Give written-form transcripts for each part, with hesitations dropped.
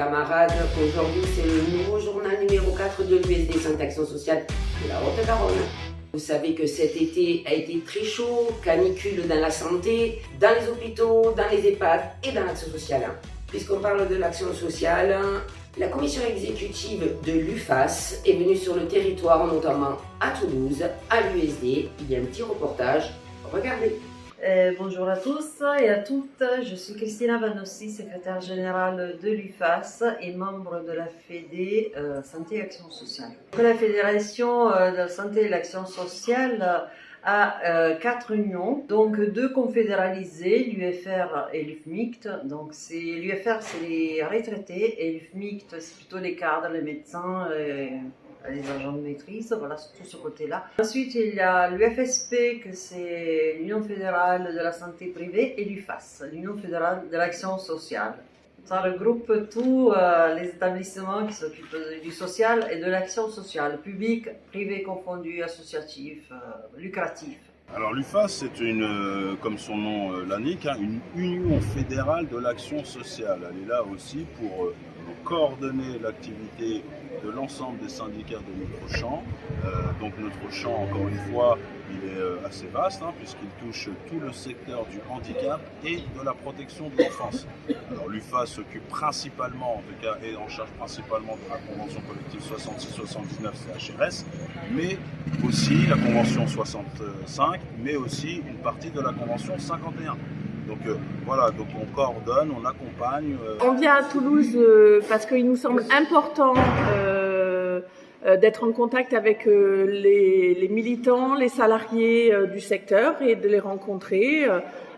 camarades, aujourd'hui c'est le nouveau journal numéro 4 de l'USD Santé Action Sociale de la Haute-Garonne. Vous savez que cet été a été très chaud, canicule dans la santé, dans les hôpitaux, dans les EHPAD et dans l'action sociale. Puisqu'on parle de l'action sociale, la commission exécutive de l'UFAS est venue sur le territoire, notamment à Toulouse, à l'USD. Il y a un petit reportage, regardez. Bonjour à tous et à toutes, je suis Christina Vanossi, secrétaire générale de l'UFAS et membre de la Fédé Santé et Action Sociale. La Fédération de la Santé et l'Action Sociale a 4 unions, donc 2 confédéralisées, l'UFR et l'UFMICT. Donc l'UFR c'est les retraités et l'UFMICT c'est plutôt les cadres, les médecins, les agents de maîtrise, voilà, tout ce côté-là. Ensuite, il y a l'UFSP, que c'est l'Union fédérale de la santé privée, et l'UFAS, l'Union fédérale de l'action sociale. Ça regroupe tous les établissements qui s'occupent du social et de l'action sociale, public, privé confondu, associatif, lucratif. Alors l'UFAS, c'est comme son nom l'indique, une union fédérale de l'action sociale. Elle est là aussi pour coordonner l'activité de l'ensemble des syndicats de notre champ. Donc notre champ, encore une fois, il est assez vaste puisqu'il touche tout le secteur du handicap et de la protection de l'enfance. Alors l'UFAS s'occupe principalement, en tout cas, est en charge principalement de la convention collective 66-79 CHRS, mais aussi la convention 65, mais aussi une partie de la convention 51. Donc voilà, donc on coordonne, on accompagne. On vient à Toulouse parce qu'il nous semble important d'être en contact avec les militants, les salariés du secteur et de les rencontrer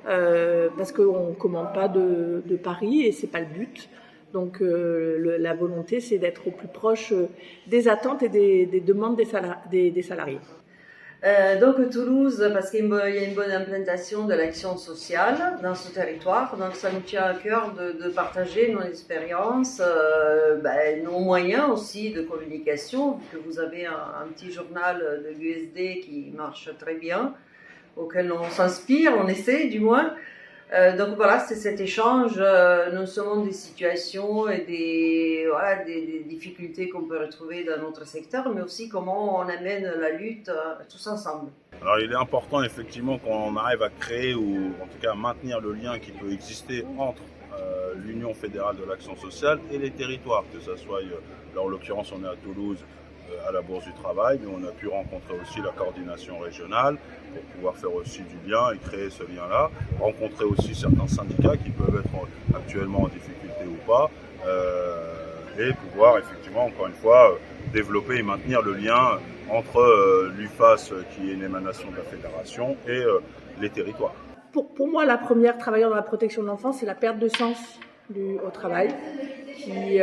parce qu'on ne commande pas de Paris et c'est pas le but. Donc la volonté c'est d'être au plus proche des attentes et des demandes des salariés. Donc Toulouse, parce qu'il y a une bonne implantation de l'action sociale dans ce territoire, donc ça nous tient à cœur de partager nos expériences, nos moyens aussi de communication, vu que vous avez un petit journal de l'USD qui marche très bien, auquel on s'inspire, on essaie du moins. Donc voilà, c'est cet échange, non seulement des situations et des difficultés qu'on peut retrouver dans notre secteur, mais aussi comment on amène la lutte tous ensemble. Alors il est important effectivement qu'on arrive à créer ou en tout cas maintenir le lien qui peut exister entre l'Union fédérale de l'action sociale et les territoires, que ce soit, là en l'occurrence on est à Toulouse, à la Bourse du Travail, mais on a pu rencontrer aussi la coordination régionale pour pouvoir faire aussi du lien et créer ce lien-là, rencontrer aussi certains syndicats qui peuvent être actuellement en difficulté ou pas, et pouvoir effectivement, encore une fois, développer et maintenir le lien entre l'UFAS, qui est une émanation de la fédération, et les territoires. Pour moi, la première travailleur dans la protection de l'enfance, c'est la perte de sens au travail, qui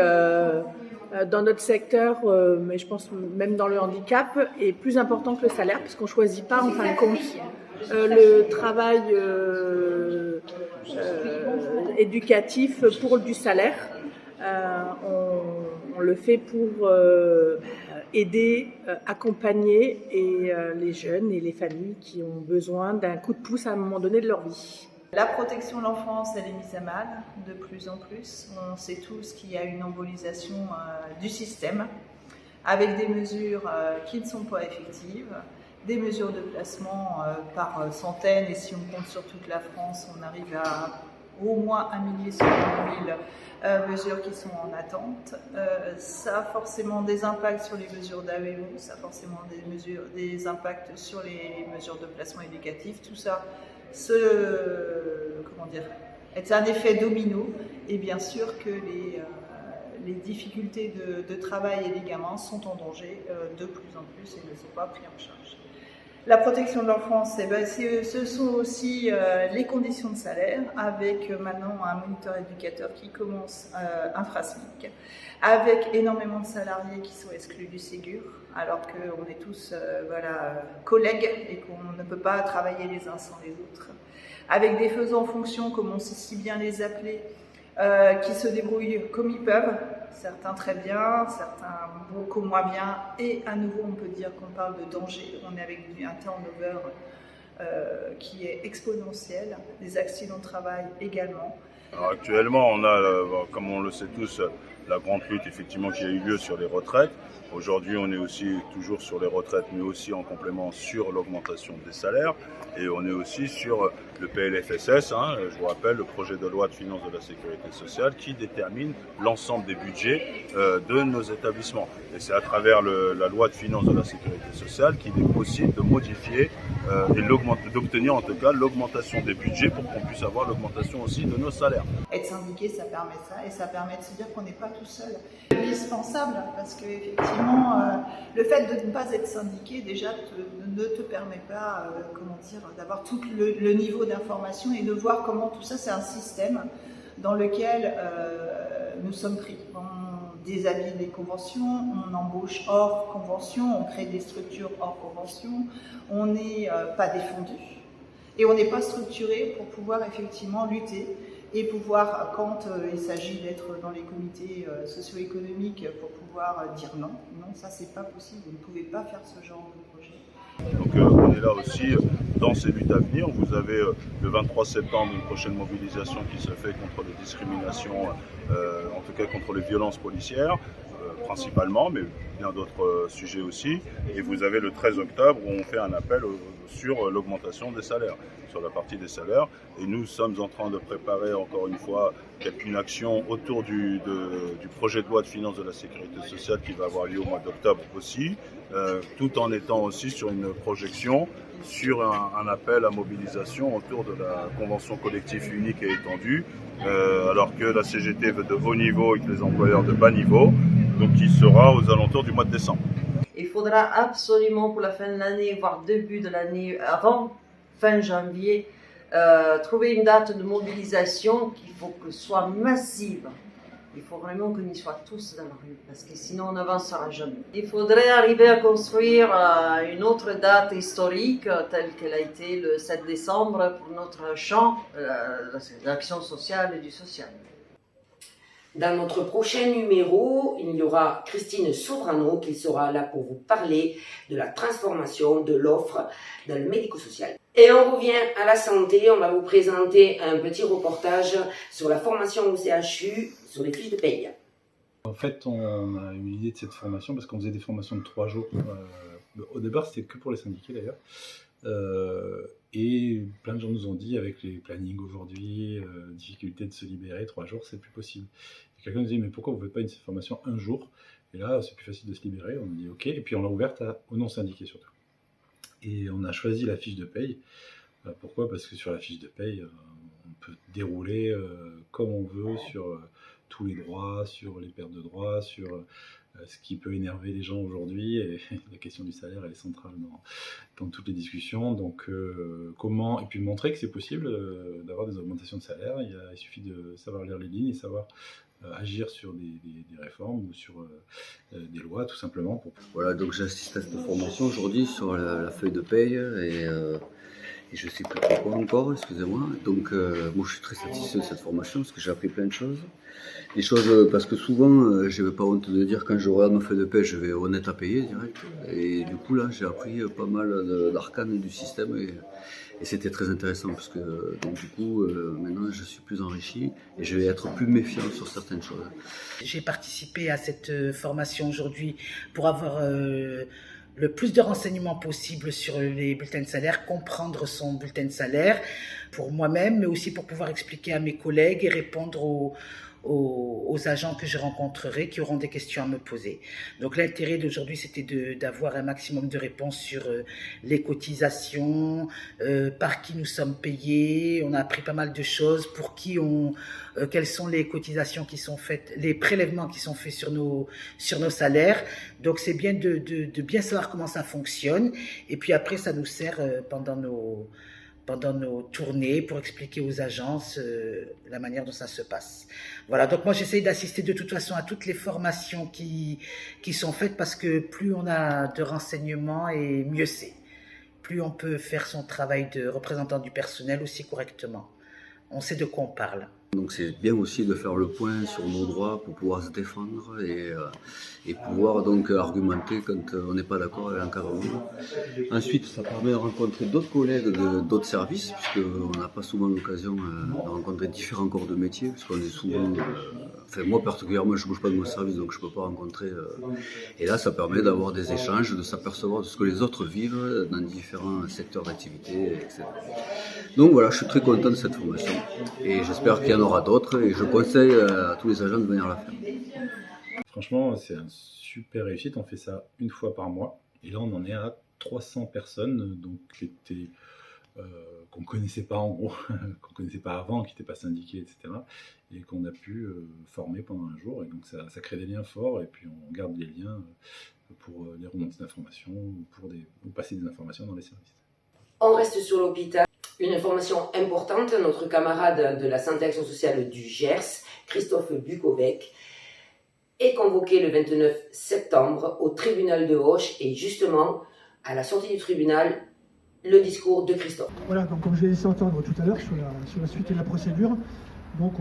dans notre secteur, mais je pense même dans le handicap, est plus important que le salaire, puisqu'on ne choisit pas en fin de compte le travail éducatif pour du salaire. On le fait pour aider, accompagner les jeunes et les familles qui ont besoin d'un coup de pouce à un moment donné de leur vie. La protection de l'enfance, elle est mise à mal de plus en plus. On sait tous qu'il y a une embolisation du système avec des mesures qui ne sont pas effectives, des mesures de placement par centaines, et si on compte sur toute la France, on arrive à au moins 1 millier sur 1000 mesures qui sont en attente. Ça a forcément des impacts sur les mesures d'AEMO, ça a forcément des impacts sur les mesures de placement éducatif, tout ça. C'est un effet domino, et bien sûr que les difficultés de travail et des gamins sont en danger de plus en plus et ne sont pas pris en charge. La protection de l'enfance, ce sont aussi les conditions de salaire, avec maintenant un moniteur éducateur qui commence infra-SMIC, avec énormément de salariés qui sont exclus du Ségur, alors qu'on est tous collègues et qu'on ne peut pas travailler les uns sans les autres, avec des faisans en fonction, comme on sait si bien les appeler, qui se débrouillent comme ils peuvent, certains très bien, certains beaucoup moins bien, et à nouveau on peut dire qu'on parle de danger, on est avec un turnover qui est exponentiel, des accidents de travail également. Alors actuellement on a, comme on le sait tous, la grande lutte effectivement qui a eu lieu sur les retraites. Aujourd'hui, on est aussi toujours sur les retraites, mais aussi en complément sur l'augmentation des salaires. Et on est aussi sur le PLFSS, je vous rappelle, le projet de loi de finances de la sécurité sociale qui détermine l'ensemble des budgets de nos établissements. Et c'est à travers la loi de finances de la sécurité sociale qu'il est possible de modifier et d'obtenir en tout cas l'augmentation des budgets pour qu'on puisse avoir l'augmentation aussi de nos salaires. Être syndiqué, ça permet ça, et ça permet de se dire qu'on n'est pas tout seul. C'est indispensable, parce qu'effectivement, le fait de ne pas être syndiqué, déjà, ne te permet pas, d'avoir tout le niveau d'information et de voir comment tout ça, c'est un système dans lequel nous sommes pris. On déshabille les conventions, on embauche hors convention, on crée des structures hors convention, on n'est pas défendu et on n'est pas structuré pour pouvoir effectivement lutter et pouvoir, quand il s'agit d'être dans les comités socio-économiques, pour pouvoir dire non, ça c'est pas possible, vous ne pouvez pas faire ce genre de projet. Donc on est là aussi dans ces luttes à venir. Vous avez le 23 septembre une prochaine mobilisation qui se fait contre les discriminations, en tout cas contre les violences policières, principalement, mais bien d'autres sujets aussi. Et vous avez le 13 octobre où on fait un appel sur l'augmentation des salaires, sur la partie des salaires. Et nous sommes en train de préparer encore une fois une action autour du projet de loi de finances de la sécurité sociale qui va avoir lieu au mois d'octobre aussi, tout en étant aussi sur une projection sur un appel à mobilisation autour de la convention collective unique et étendue, alors que la CGT veut de haut niveau et que les employeurs de bas niveau, donc qui sera aux alentours du mois de décembre. Il faudra absolument pour la fin de l'année, voire début de l'année, avant fin janvier, trouver une date de mobilisation qu'il faut que soit massive. Il faut vraiment qu'on y soit tous dans la rue, parce que sinon on n'avancera jamais. Il faudrait arriver à construire une autre date historique, telle qu'elle a été le 7 décembre pour notre champ, l'action sociale et du social. Dans notre prochain numéro, il y aura Christine Sovrano qui sera là pour vous parler de la transformation de l'offre dans le médico-social. Et on revient à la santé, on va vous présenter un petit reportage sur la formation au CHU, sur les fiches de paye. En fait, on a eu l'idée de cette formation parce qu'on faisait des formations de 3 jours. Au départ, c'était que pour les syndiqués d'ailleurs. Et plein de gens nous ont dit, avec les plannings aujourd'hui, difficulté de se libérer, 3 jours, c'est plus possible. Et quelqu'un nous dit, mais pourquoi vous ne faites pas une formation un jour? Et là, c'est plus facile de se libérer. On a dit, ok. Et puis on l'a ouverte aux non-syndiqués surtout. Et on a choisi la fiche de paye. Pourquoi? Parce que sur la fiche de paye, on peut dérouler comme on veut sur tous les droits, sur les pertes de droits, sur ce qui peut énerver les gens aujourd'hui. Et la question du salaire, elle est centrale dans toutes les discussions. Donc comment, et puis montrer que c'est possible d'avoir des augmentations de salaire. Il suffit de savoir lire les lignes et savoir agir sur des réformes ou sur des lois, tout simplement. Voilà, donc j'assiste à cette formation aujourd'hui sur la feuille de paye et je ne sais plus pourquoi encore, excusez-moi. Donc moi je suis très satisfait de cette formation parce que j'ai appris plein de choses. Des choses, parce que souvent, je n'avais pas honte de dire, quand je regarde ma feuille de paie, je vais honnête à payer direct. Et du coup là, j'ai appris pas mal d'arcanes du système et c'était très intéressant parce que donc, du coup, maintenant je suis plus enrichi et je vais être plus méfiant sur certaines choses. J'ai participé à cette formation aujourd'hui pour avoir le plus de renseignements possible sur les bulletins de salaire, comprendre son bulletin de salaire pour moi-même, mais aussi pour pouvoir expliquer à mes collègues et répondre aux agents que je rencontrerai qui auront des questions à me poser. Donc l'intérêt d'aujourd'hui, c'était d'avoir un maximum de réponses sur les cotisations, par qui nous sommes payés. On a appris pas mal de choses, pour qui quelles sont les cotisations qui sont faites, les prélèvements qui sont faits sur nos salaires. Donc c'est bien de bien savoir comment ça fonctionne. Et puis après, ça nous sert pendant nos tournées pour expliquer aux agences la manière dont ça se passe. Voilà, donc moi j'essaye d'assister de toute façon à toutes les formations qui sont faites parce que plus on a de renseignements et mieux c'est. Plus on peut faire son travail de représentant du personnel aussi correctement. On sait de quoi on parle. Donc c'est bien aussi de faire le point sur nos droits pour pouvoir se défendre et pouvoir donc argumenter quand on n'est pas d'accord avec l'encadrement. Ensuite, ça permet de rencontrer d'autres collègues d'autres services, puisqu'on n'a pas souvent l'occasion de rencontrer différents corps de métier, puisqu'on est souvent... Enfin, moi particulièrement, je ne bouge pas de mon service, donc je ne peux pas rencontrer... Et là, ça permet d'avoir des échanges, de s'apercevoir de ce que les autres vivent dans différents secteurs d'activité, etc. Donc voilà, je suis très content de cette formation et j'espère qu'il y en aura d'autres et je conseille à tous les agents de venir la faire. Franchement, c'est un super réussite. On fait ça une fois par mois et là, on en est à 300 personnes donc, qu'on ne connaissait pas en gros, qu'on ne connaissait pas avant, qui n'étaient pas syndiqués, etc. et qu'on a pu former pendant un jour. Et donc ça crée des liens forts et puis on garde les liens pour les remontées d'informations ou pour passer des informations dans les services. On reste sur l'hôpital. Une information importante, notre camarade de la santé action sociale du Gers, Christophe Bukovec, est convoqué le 29 septembre au tribunal de Auch et justement, à la sortie du tribunal, le discours de Christophe. Voilà, donc comme je l'ai laissé entendre tout à l'heure sur la suite de la procédure, donc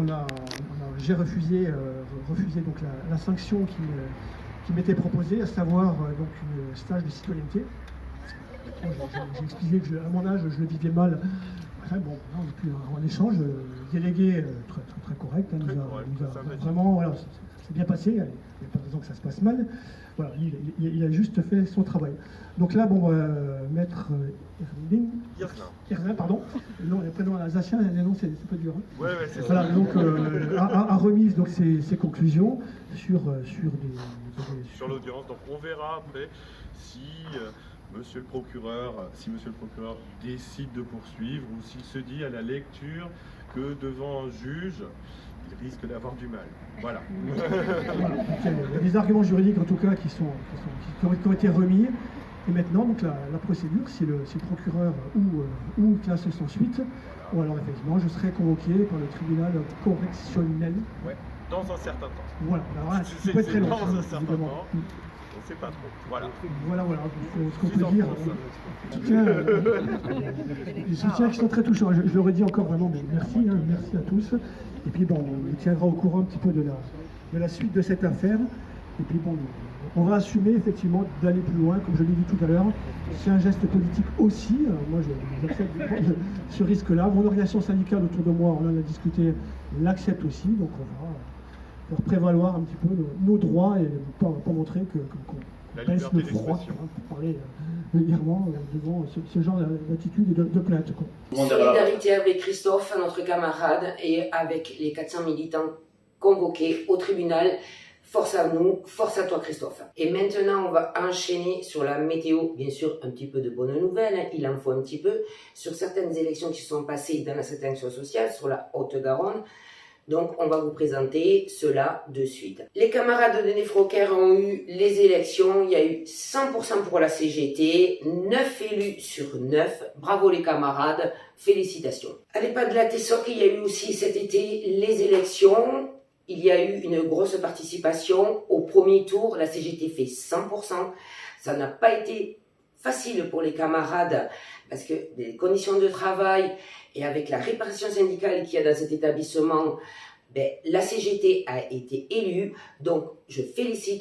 j'ai refusé donc la sanction qui m'était proposée, à savoir donc un stage de citoyenneté. J'ai expliqué que à mon âge, je le vivais mal. Après, bon, on a pu en échange, délégué très correct, nous a vraiment, voilà, c'est bien passé, il n'y a pas de raison que ça se passe mal. Voilà, il a juste fait son travail. Donc là, bon, maître Irvin, pardon, non, le prénom alsacien, les noms c'est pas dur. Hein. Ouais, c'est ça. Voilà, donc a remis donc ses conclusions sur l'audience. Donc on verra après si Monsieur le procureur décide de poursuivre ou s'il se dit à la lecture que devant un juge, il risque d'avoir du mal. Voilà. Il y a des arguments juridiques en tout cas qui ont été remis. Et maintenant, donc la procédure, si le procureur ou classe sans suite, ou alors effectivement, je serai convoqué par le tribunal correctionnel. Ouais, dans un certain temps. Voilà, alors là, c'est pas très long. Dans un certain temps. On ne sait pas trop. Voilà. Voilà, ce qu'on peut dire. Les soutiens qui sont très touchants. Je le redis encore vraiment, mais merci à tous. Et puis bon, on vous tiendra au courant un petit peu de la suite de cette affaire. Et puis bon, on va assumer effectivement d'aller plus loin, comme je l'ai dit tout à l'heure. C'est un geste politique aussi. Moi, j'accepte de prendre ce risque-là. Mon organisation syndicale autour de moi, on en a discuté, l'accepte aussi. Donc on va faire prévaloir un petit peu nos droits et pas montrer qu'on baisse le froid, pour parler vulgairement devant ce genre d'attitude et de plainte. Solidarité avec Christophe, notre camarade, et avec les 400 militants convoqués au tribunal. Force à nous, force à toi Christophe. Et maintenant, on va enchaîner sur la météo. Bien sûr, un petit peu de bonnes nouvelles, il en faut un petit peu, sur certaines élections qui se sont passées dans la sélection sociale, sur la Haute-Garonne. Donc, on va vous présenter cela de suite. Les camarades de Nefroker ont eu les élections. Il y a eu 100% pour la CGT, 9 élus sur 9. Bravo les camarades, félicitations. À l'EHPAD de la Tessoc, il y a eu aussi cet été les élections. Il y a eu une grosse participation. Au premier tour, la CGT fait 100%. Ça n'a pas été facile pour les camarades parce que les conditions de travail et avec la répartition syndicale qu'il y a dans cet établissement, la CGT a été élue. Donc,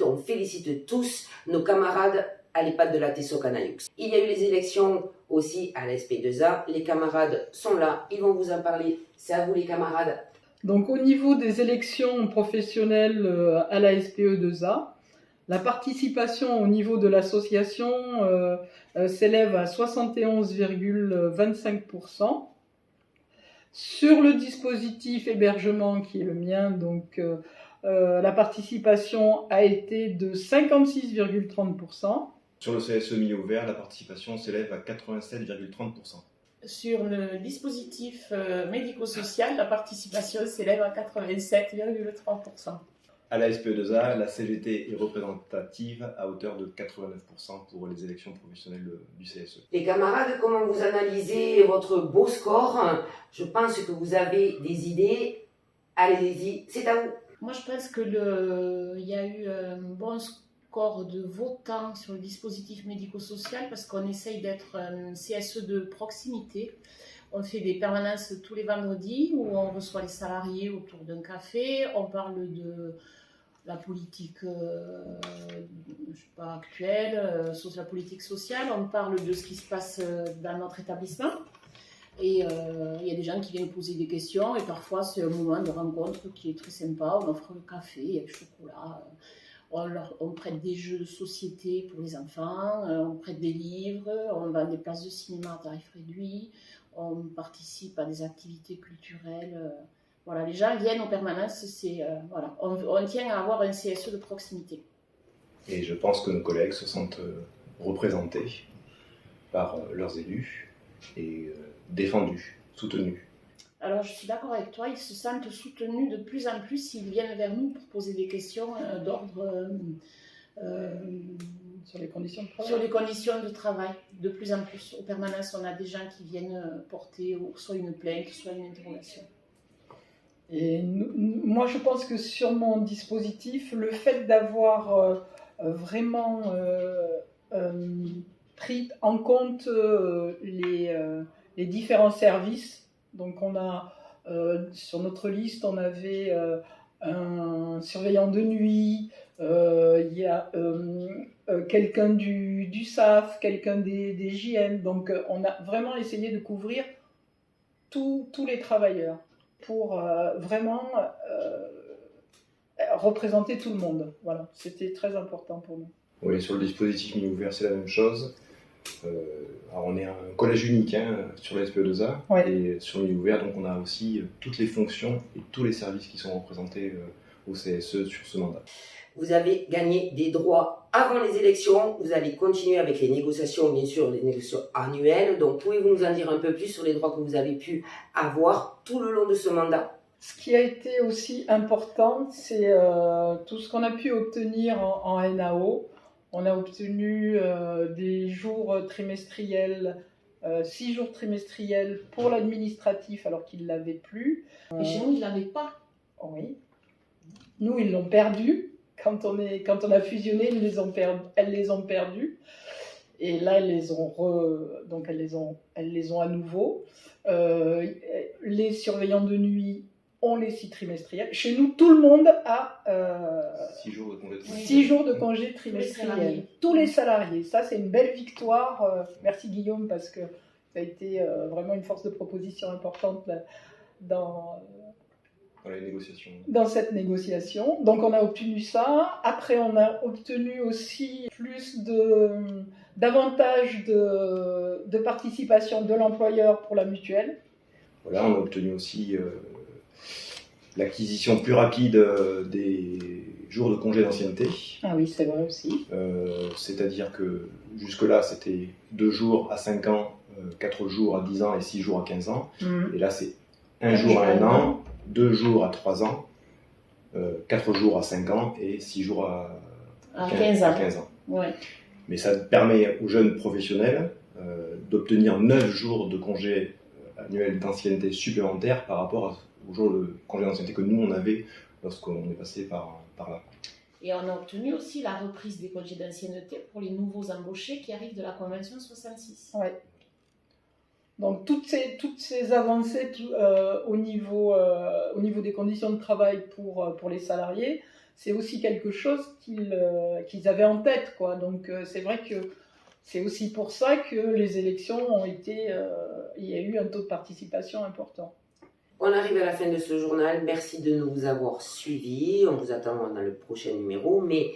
on félicite tous nos camarades à l'EHPAD de la Tessoc-Canayoux. Il y a eu les élections aussi à la SP2A. Les camarades sont là, ils vont vous en parler. C'est à vous les camarades. Donc au niveau des élections professionnelles à la SPE2A, la participation au niveau de l'association s'élève à 71,25%. Sur le dispositif hébergement qui est le mien, donc la participation a été de 56,30%. Sur le CSE milieu ouvert, la participation s'élève à 87,30%. Sur le dispositif médico-social, la participation s'élève à 87,3%. À la SPE2A, la CGT est représentative à hauteur de 89% pour les élections professionnelles du CSE. Les camarades, comment vous analysez votre beau score? Je pense que vous avez des idées. Allez-y, c'est à vous. Moi, je pense qu'il y a eu un bon score de votants sur le dispositif médico-social parce qu'on essaye d'être un CSE de proximité. On fait des permanences tous les vendredis où on reçoit les salariés autour d'un café. On parle de la politique actuelle, la politique sociale. On parle de ce qui se passe dans notre établissement. Et il y a des gens qui viennent poser des questions et parfois c'est un moment de rencontre qui est très sympa. On offre le café, il y a le chocolat. On prête des jeux de société pour les enfants, on prête des livres, on vend des places de cinéma à tarif réduit, on participe à des activités culturelles. Voilà, les gens viennent en permanence, voilà. On tient à avoir un CSE de proximité. Et je pense que nos collègues se sentent représentés par leurs élus et défendus, soutenus. Alors je suis d'accord avec toi, ils se sentent soutenus de plus en plus, ils viennent vers nous pour poser des questions d'ordre sur les conditions de travail. Sur les conditions de travail, de plus en plus. Aux permanences, on a des gens qui viennent porter soit une plainte, soit une interrogation. Et moi je pense que sur mon dispositif, le fait d'avoir vraiment pris en compte les différents services. Donc on a sur notre liste, on avait un surveillant de nuit, il y a quelqu'un du SAF, quelqu'un des JN. Donc on a vraiment essayé de couvrir tous les travailleurs pour vraiment représenter tout le monde. Voilà, c'était très important pour nous. Oui, sur le dispositif milieu ouvert, c'est la même chose. Alors on est un collège unique sur la SPE2A, ouais. Et sur le milieu ouvert, donc on a aussi toutes les fonctions et tous les services qui sont représentés au CSE sur ce mandat. Vous avez gagné des droits avant les élections, vous allez continuer avec les négociations, bien sûr, les négociations annuelles. Donc pouvez-vous nous en dire un peu plus sur les droits que vous avez pu avoir tout le long de ce mandat? Ce qui a été aussi important, c'est tout ce qu'on a pu obtenir en NAO. On a obtenu des jours trimestriels, 6 jours trimestriels pour l'administratif alors qu'ils ne l'avaient plus. Et chez nous, ils ne l'avaient pas. Oui. Nous, ils l'ont perdu. Quand on a fusionné, elles les ont perdus. Et là, elles les ont à nouveau. Les surveillants de nuit ont les 6 trimestriels. Chez nous, tout le monde a 6 jours de congé trimestriel. 6 jours de congé trimestriel. Tous les salariés. Ça, c'est une belle victoire. Merci Guillaume, parce que ça a été vraiment une force de proposition importante dans les négociations. Dans cette négociation. Donc, on a obtenu ça. Après, on a obtenu aussi plus davantage de participation de l'employeur pour la mutuelle. Voilà, on a obtenu aussi l'acquisition plus rapide des jours de congé d'ancienneté. Ah oui, c'est vrai aussi. C'est-à-dire que jusque-là, c'était 2 jours à 5 ans, 4 jours à 10 ans et 6 jours à 15 ans. Et là, c'est 1 jour à 1 an, 2 jours à 3 ans, 4 jours à 5 ans et 6 jours à 15 ans. Ouais. Mais ça permet aux jeunes professionnels d'obtenir 9 jours de congé annuel d'ancienneté supplémentaire par rapport aux jours de congé d'ancienneté que nous on avait lorsqu'on est passé par là. Et on a obtenu aussi la reprise des congés d'ancienneté pour les nouveaux embauchés qui arrivent de la Convention 66. Ouais. Donc toutes ces avancées au niveau des conditions de travail pour les salariés, c'est aussi quelque chose qu'ils avaient en tête, quoi. Donc c'est vrai que c'est aussi pour ça que les élections ont été, il y a eu un taux de participation important. On arrive à la fin de ce journal. Merci de nous avoir suivis. On vous attend dans le prochain numéro. Mais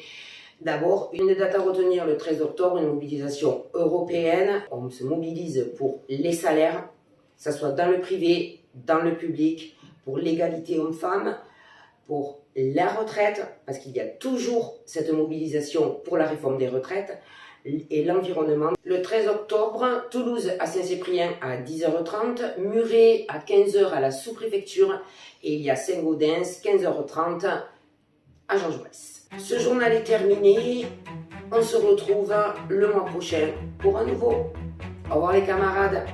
d'abord, une date à retenir, le 13 octobre, une mobilisation européenne. On se mobilise pour les salaires, que ce soit dans le privé, dans le public, pour l'égalité hommes-femmes, pour la retraite, parce qu'il y a toujours cette mobilisation pour la réforme des retraites, et l'environnement. Le 13 octobre, Toulouse à Saint-Cyprien à 10h30, Muret à 15h à la sous-préfecture, et il y a Saint-Gaudens 15h30 à Jean Jaurès. Ce journal est terminé, on se retrouve le mois prochain pour un nouveau. Au revoir les camarades.